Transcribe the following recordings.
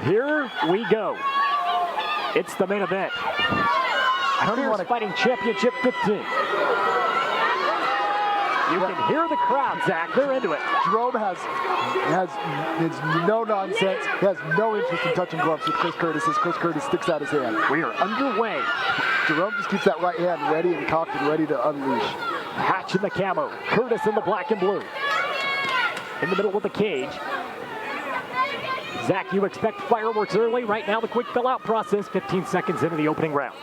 Here we go. It's the main event. Fierce Fighting Championship 15. You can hear the crowd, Zach. They're into it. Jarome has no nonsense. He has no interest in touching gloves with Chris Curtis as Chris Curtis sticks out his hand. We are underway. Jarome just keeps that right hand ready and cocked and ready to unleash. Hatch in the camo. Curtis in the black and blue. In the middle of the cage. Zach, you expect fireworks early. Right now, the quick fill-out process, 15 seconds into the opening round.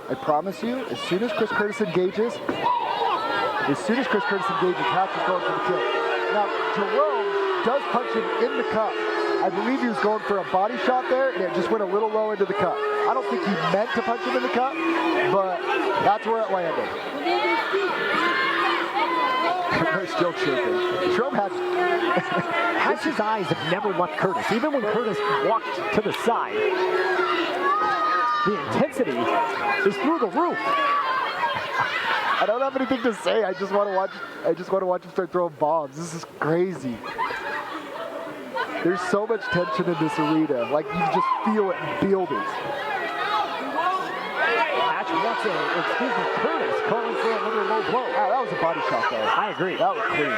I promise you, as soon as Chris Curtis engages, Hatch is going for the kill. Now, Jarome does punch him in the cup. I believe he was going for a body shot there, and it just went a little low into the cup. I don't think he meant to punch him in the cup, but that's where it landed. They're still chirping. Jarome Hatch's eyes have never left Curtis. Even when Curtis walked to the side, the intensity is through the roof. I don't have anything to say. I just want to watch him start throwing bombs. This is crazy. There's so much tension in this arena. Like, you just feel it building. Hatch wants Curtis calling for another low blow. Wow, that was a body shot, though. I agree. That was clean.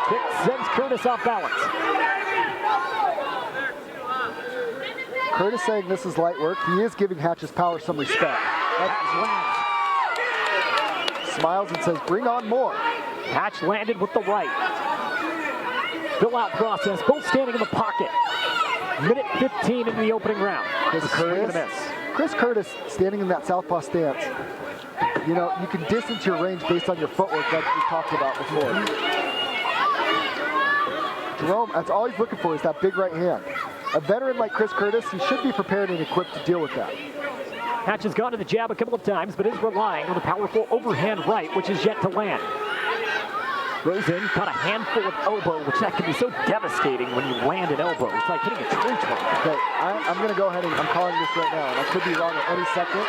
Kick sends Curtis off balance. Curtis saying this is light work. He is giving Hatch's power some respect. Hatch lands. Smiles and says, bring on more. Hatch landed with the right. Fill-out process, both standing in the pocket. Minute 15 in the opening round. Chris Curtis standing in that southpaw stance. You know, you can distance your range based on your footwork like we talked about before. Jarome, that's all he's looking for is that big right hand. A veteran like Chris Curtis, he should be prepared and equipped to deal with that. Hatch has gone to the jab a couple of times, but is relying on a powerful overhand right, which is yet to land. Rosen caught a handful of elbow, which that can be so devastating when you land an elbow. It's like hitting a tree trunk. Okay, I'm going to go ahead and I'm calling this right now, and I could be wrong at any second.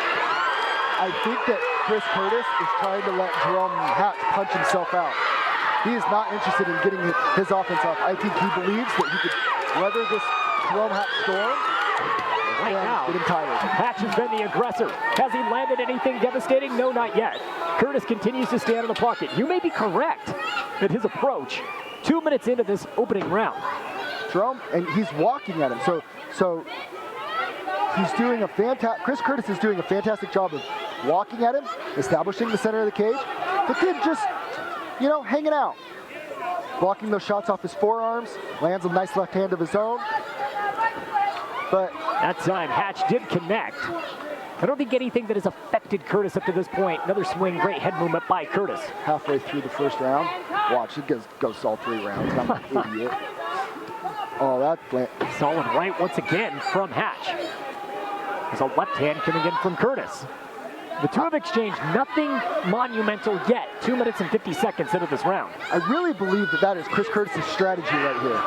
I think that Chris Curtis is trying to let Jarome Hatch punch himself out. He is not interested in getting his offense off. I think he believes that he could weather this Jarome Hatch storm. Right now, get him tired. Hatch has been the aggressor. Has he landed anything devastating? No, not yet. Curtis continues to stand in the pocket. You may be correct at his approach. 2 minutes into this opening round. Jarome, and he's walking at him. So he's doing a fantastic. Chris Curtis is doing a fantastic job of walking at him, establishing the center of the cage, but then just, you know, hanging out. Blocking those shots off his forearms, lands a nice left hand of his own. But that time, Hatch did connect. I don't think anything that has affected Curtis up to this point. Another swing, great head movement by Curtis. Halfway through the first round, watch, it goes all 3 rounds. I'm an idiot. Oh, that solid right once again from Hatch. There's a left hand coming in from Curtis. The two have exchanged nothing monumental yet. 2 minutes and 50 seconds into this round. I really believe that is Chris Curtis' strategy right here.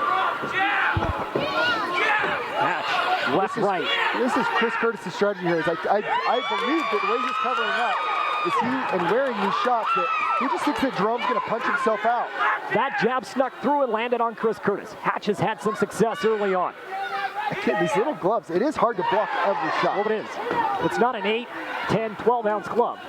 Hatch, left, right. This is Chris Curtis' strategy here. I believe that the way he's covering up is and wearing these shots that he just thinks that Jarome's going to punch himself out. That jab snuck through and landed on Chris Curtis. Hatch has had some success early on. Again, these little gloves, it is hard to block every shot. Well, it is. It's not an 8, 10, 12-ounce glove.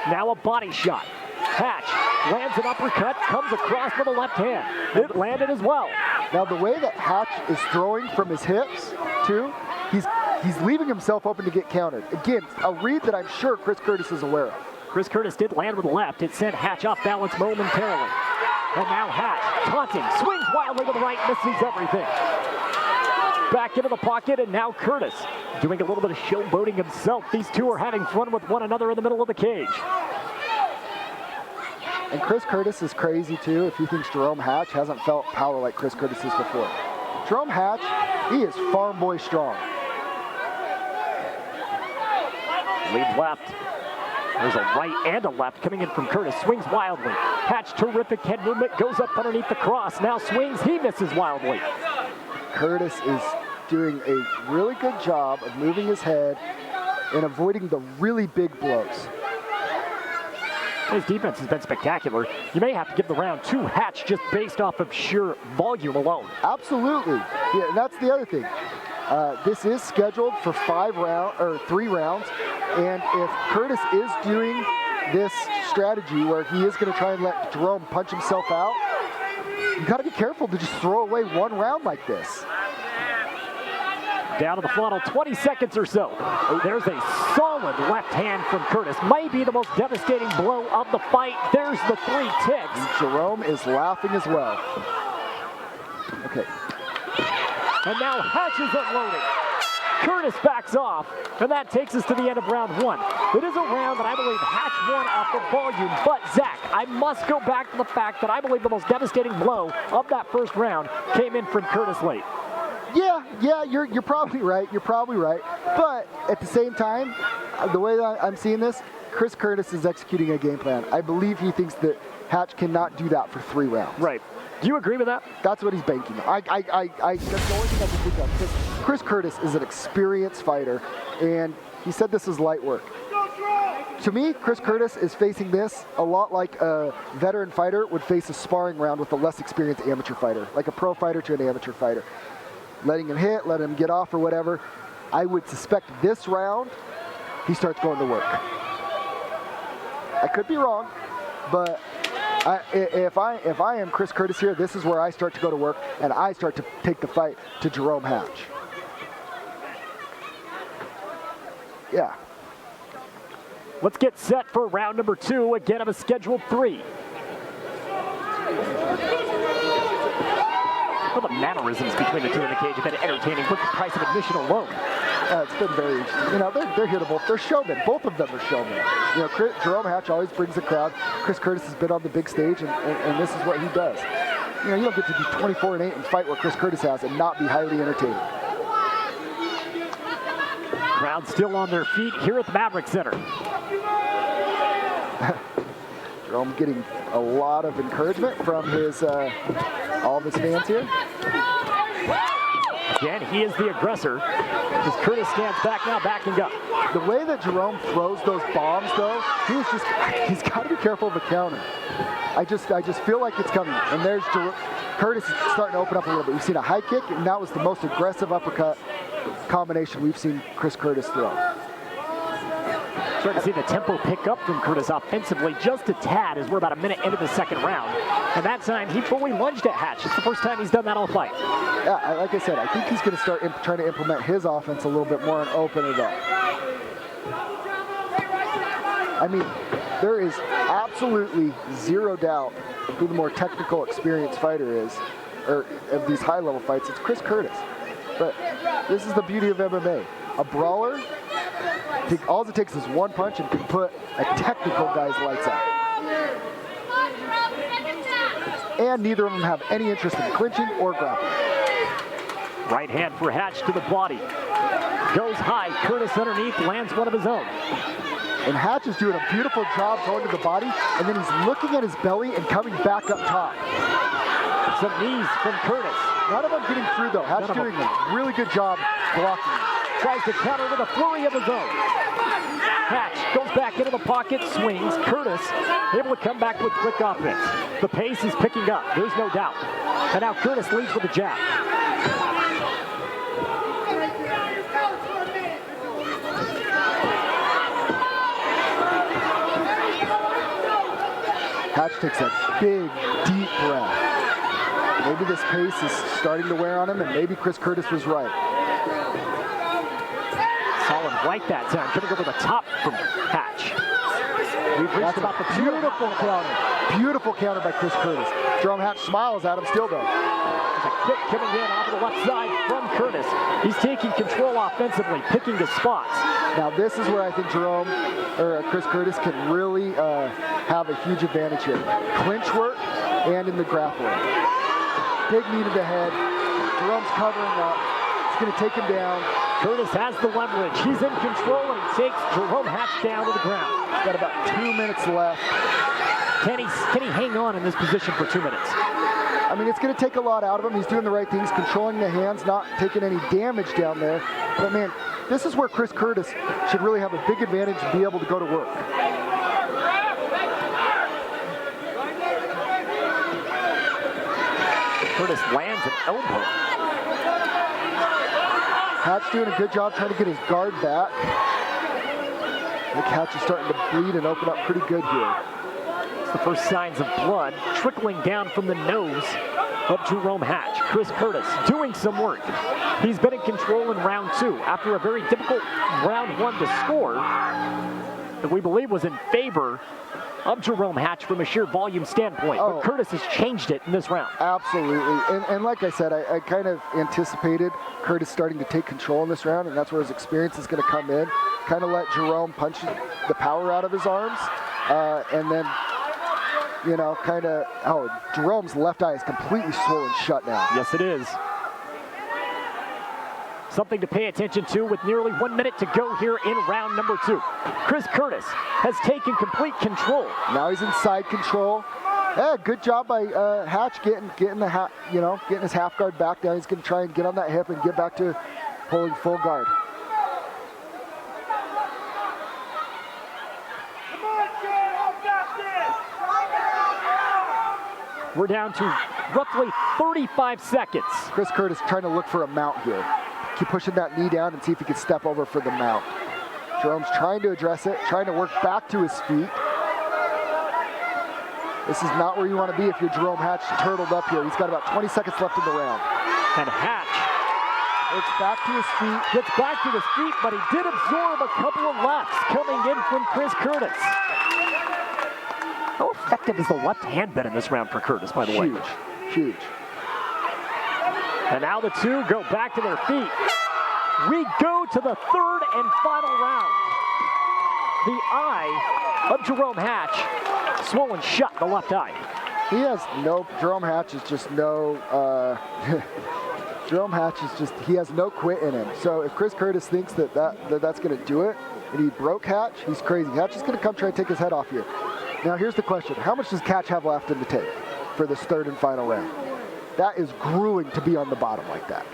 Now a body shot. Hatch lands an uppercut, comes across with a left hand. It landed as well. Now the way that Hatch is throwing from his hips, too, he's leaving himself open to get countered. Again, a read that I'm sure Chris Curtis is aware of. Chris Curtis did land with the left. It sent Hatch off balance momentarily. And now Hatch, taunting, swings wildly to the right, misses everything. Back into the pocket, and now Curtis doing a little bit of showboating himself. These two are having fun with one another in the middle of the cage. And Chris Curtis is crazy, too, if he thinks Jarome Hatch hasn't felt power like Chris Curtis is before. Jarome Hatch, he is farm boy strong. Lead left. There's a right and a left coming in from Curtis. Swings wildly. Hatch, terrific head movement, goes up underneath the cross. Now swings, he misses wildly. Curtis is doing a really good job of moving his head and avoiding the really big blows. His defense has been spectacular. You may have to give the round to Hatch just based off of sheer volume alone. Absolutely. Yeah, that's the other thing. This is scheduled for 3 rounds, and if Curtis is doing this strategy where he is going to try and let Jarome punch himself out, you got to be careful to just throw away one round like this. Down to the funnel, 20 seconds or so. There's a solid left hand from Curtis. Might be the most devastating blow of the fight. There's the 3 ticks. And Jarome is laughing as well. Okay. And now Hatch is unloading. Curtis backs off, and that takes us to the end of round 1. It is a round that I believe Hatch won off the volume, but Zach, I must go back to the fact that I believe the most devastating blow of that first round came in from Curtis late. Yeah, you're probably right. You're probably right. But at the same time, the way that I'm seeing this, Chris Curtis is executing a game plan. I believe he thinks that Hatch cannot do that for 3 rounds. Right. Do you agree with that? That's what he's banking on. That's the only thing I can think of. Because Chris Curtis is an experienced fighter, and he said this is light work. To me, Chris Curtis is facing this a lot like a veteran fighter would face a sparring round with a less experienced amateur fighter, like a pro fighter to an amateur fighter. Letting him hit, letting him get off or whatever. I would suspect this round, he starts going to work. I could be wrong, but if I am Chris Curtis here, this is where I start to go to work and I start to take the fight to Jarome Hatch. Yeah. Let's get set for round number 2, again of a scheduled 3. Well, the mannerisms between the two in the cage have been entertaining with the price of admission alone. It's been very interesting. You know, they're hittable. They're showmen. Both of them are showmen. You know, Jarome Hatch always brings the crowd. Chris Curtis has been on the big stage, and this is what he does. You know, you don't get to be 24-8 and fight what Chris Curtis has and not be highly entertaining. Crowd still on their feet here at the Maverick Center. Jarome getting a lot of encouragement from his all of his fans here. Again, he is the aggressor. As Curtis stands back now, backing up. The way that Jarome throws those bombs, though, he's got to be careful of a counter. I just feel like it's coming. And there's Curtis is starting to open up a little bit. We've seen a high kick, and that was the most aggressive uppercut combination we've seen Chris Curtis throw. Starting to see the tempo pick up from Curtis offensively just a tad as we're about a minute into the second round. And that time, he fully lunged at Hatch. It's the first time he's done that all fight. Yeah, like I said, I think he's going to start trying to implement his offense a little bit more and open it up. I mean, there is absolutely zero doubt who the more technical, experienced fighter is, or of these high-level fights. It's Chris Curtis. But this is the beauty of MMA. A brawler, all it takes is one punch and can put a technical guy's lights out. And neither of them have any interest in clinching or grappling. Right hand for Hatch to the body. Goes high, Curtis underneath, lands one of his own. And Hatch is doing a beautiful job going to the body, and then he's looking at his belly and coming back up top. Some knees from Curtis. None of them getting through, though. Hatch doing a really good job blocking. Tries to counter with a flurry of his own. Hatch goes back into the pocket, swings. Curtis able to come back with quick offense. The pace is picking up, there's no doubt. And now Curtis leads with a jab. Hatch takes a big, deep breath. Maybe this pace is starting to wear on him, and maybe Chris Curtis was right. Solid right that time, coming over the top from Hatch. We've reached about the beautiful counter. Beautiful counter by Chris Curtis. Jarome Hatch smiles at him still, though. There's a kick coming in off the left side from Curtis. He's taking control offensively, picking his spots. Now this is where I think Chris Curtis can really have a huge advantage here. Clinch work and in the grappling. Big knee to the head. Jerome's covering up. It's going to take him down. Curtis has the leverage. He's in control and he takes Jarome Hatch down to the ground. He's got about 2 minutes left. Can he hang on in this position for 2 minutes? I mean, it's going to take a lot out of him. He's doing the right things, controlling the hands, not taking any damage down there. But man, this is where Chris Curtis should really have a big advantage and be able to go to work. Curtis lands an elbow. Hatch doing a good job trying to get his guard back. The Hatch is starting to bleed and open up pretty good here. It's the first signs of blood trickling down from the nose of Jarome Hatch. Chris Curtis doing some work. He's been in control in round 2 after a very difficult round 1 to score that we believe was in favor of Jarome Hatch from a sheer volume standpoint. Oh. But Curtis has changed it in this round. Absolutely. And like I said, I kind of anticipated Curtis starting to take control in this round, and that's where his experience is going to come in. Kind of let Jarome punch the power out of his arms, and then, you know, kind of, Jarome's left eye is completely swollen shut now. Yes, it is. Something to pay attention to with nearly 1 minute to go here in round number 2. Chris Curtis has taken complete control. Now he's in side control. Yeah, good job by Hatch getting his half guard back down. He's going to try and get on that hip and get back to pulling full guard. We're down to roughly 35 seconds. Chris Curtis trying to look for a mount here. Keep pushing that knee down and see if he can step over for the mount. Jarome's trying to address it, trying to work back to his feet. This is not where you want to be if you're Jarome Hatch turtled up here. He's got about 20 seconds left in the round. And Hatch It's back to his feet. gets back to his feet, but he did absorb a couple of lefts coming in from Chris Curtis. How effective has the left hand been in this round for Curtis, by the way? Huge. And now the two go back to their feet. We go to the third and final round. The eye of Jarome Hatch swollen shut, the left eye. He has Jarome Hatch is just Jarome Hatch is just, he has no quit in him. So if Chris Curtis thinks that's going to do it, and he broke Hatch, he's crazy. Hatch is going to come try and take his head off here. Now here's the question. How much does Hatch have left in the tank for this third and final round? That is grueling to be on the bottom like that.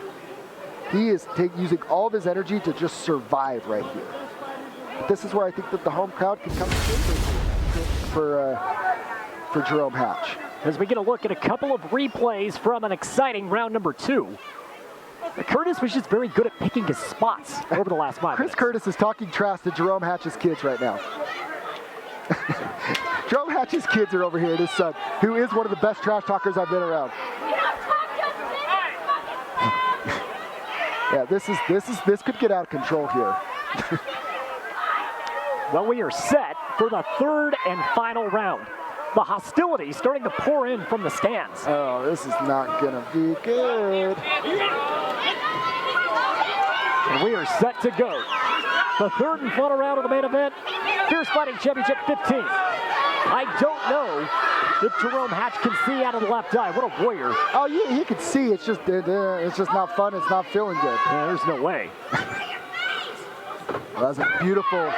He is using all of his energy to just survive right here. But this is where I think that the home crowd can come to for Jarome Hatch. As we get a look at a couple of replays from an exciting round number 2. Curtis was just very good at picking his spots over the last 5 Chris minutes. Curtis is talking trash to Jarome Hatch's kids right now. Jarome Hatch's kids are over here, his son, who is one of the best trash talkers I've been around. Yeah, this could get out of control here. Well, we are set for the third and final round. The hostility starting to pour in from the stands. Oh, this is not gonna be good. And we are set to go. The third and final round of the main event, Fierce Fighting Championship 15. I don't know if Jarome Hatch can see out of the left eye. What a warrior. Oh, yeah, he can see. It's just not fun. It's not feeling good. Yeah, there's no way. Well, that's a beautiful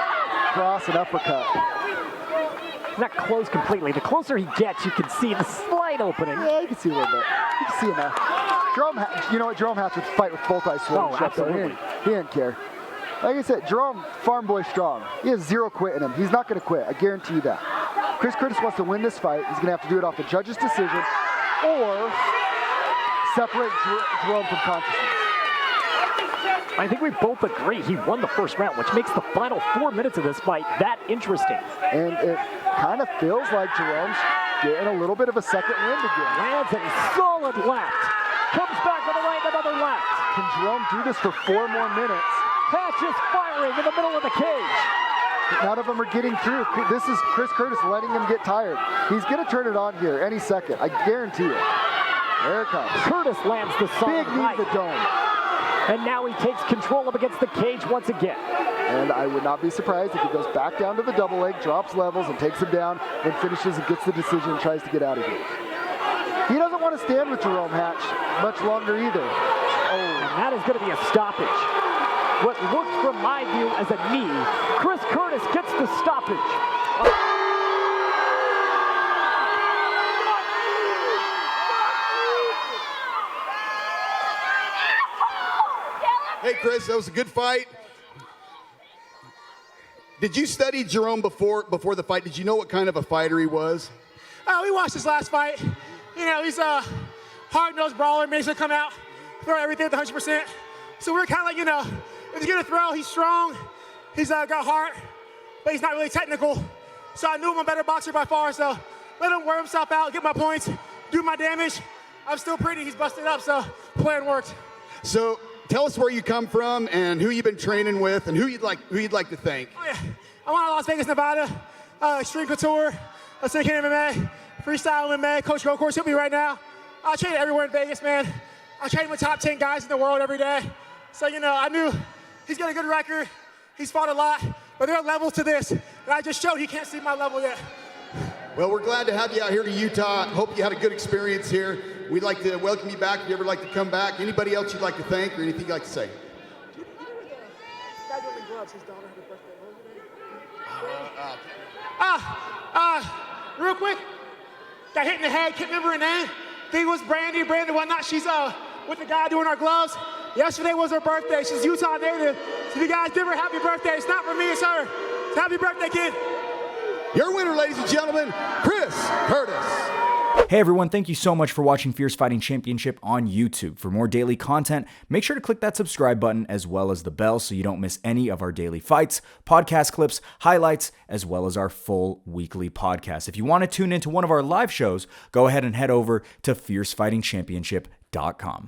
cross and uppercut. Not closed completely. The closer he gets, you can see the slight opening. Yeah, you can see a little bit. You can see it now. You know what? Jerome Hatch would fight with both eyes swollen shut. Absolutely. He didn't care. Like I said, Jerome, farm boy strong. He has zero quit in him. He's not going to quit. I guarantee you that. Chris Curtis wants to win this fight. He's going to have to do it off the judge's decision or separate Jerome from consciousness. I think we both agree he won the first round, which makes the final 4 minutes of this fight that interesting. And it kind of feels like Jerome's getting a little bit of a second wind again. Lands a solid left. Comes back on the right, another left. Can Jarome do this for 4 more minutes? Hatch is firing in the middle of the cage. None of them are getting through. This is Chris Curtis letting him get tired. He's going to turn it on here any second. I guarantee it. There it comes. Curtis lands the solid Big knee right. to the dome. And now he takes control up against the cage once again. And I would not be surprised if he goes back down to the double leg, drops levels, and takes him down, and finishes and gets the decision and tries to get out of here. He doesn't want to stand with Jarome Hatch much longer either. Oh, and that is going to be a stoppage. What looks from my view as a knee, Chris Curtis gets the stoppage. Hey, Chris, that was a good fight. Did you study Jarome before the fight? Did you know what kind of a fighter he was? We watched his last fight. You know, he's hard-nosed brawler, makes him come out, throw everything at 100%. So we're kind of like, you know, if he's gonna throw, he's strong, he's got heart, but he's not really technical. So I knew I'm a better boxer by far, so let him wear himself out, get my points, do my damage. I'm still pretty, he's busted up, so the plan worked. So tell us where you come from and who you've been training with and who you'd like to thank. Oh yeah, I'm out of Las Vegas, Nevada, Extreme Couture, Syndicate MMA, Freestyle MMA, Coach Go Course, hit me right now. I train everywhere in Vegas, man. I train with top 10 guys in the world every day. So, you know, I knew he's got a good record. He's fought a lot, but there are levels to this. And I just showed he can't see my level yet. Well, we're glad to have you out here to Utah. Hope you had a good experience here. We'd like to welcome you back if you ever like to come back. Anybody else you'd like to thank or anything you'd like to say? Real quick, got hit in the head, can't remember her name. I think it was Brandy whatnot. She's with the guy doing our gloves. Yesterday was her birthday. She's Utah native. So if you guys give her a happy birthday, it's not for me, it's her. So happy birthday, kid. Your winner, ladies and gentlemen, Chris Curtis. Hey everyone, thank you so much for watching Fierce Fighting Championship on YouTube. For more daily content, make sure to click that subscribe button as well as the bell so you don't miss any of our daily fights, podcast clips, highlights, as well as our full weekly podcast. If you want to tune into one of our live shows, go ahead and head over to fiercefightingchampionship.com.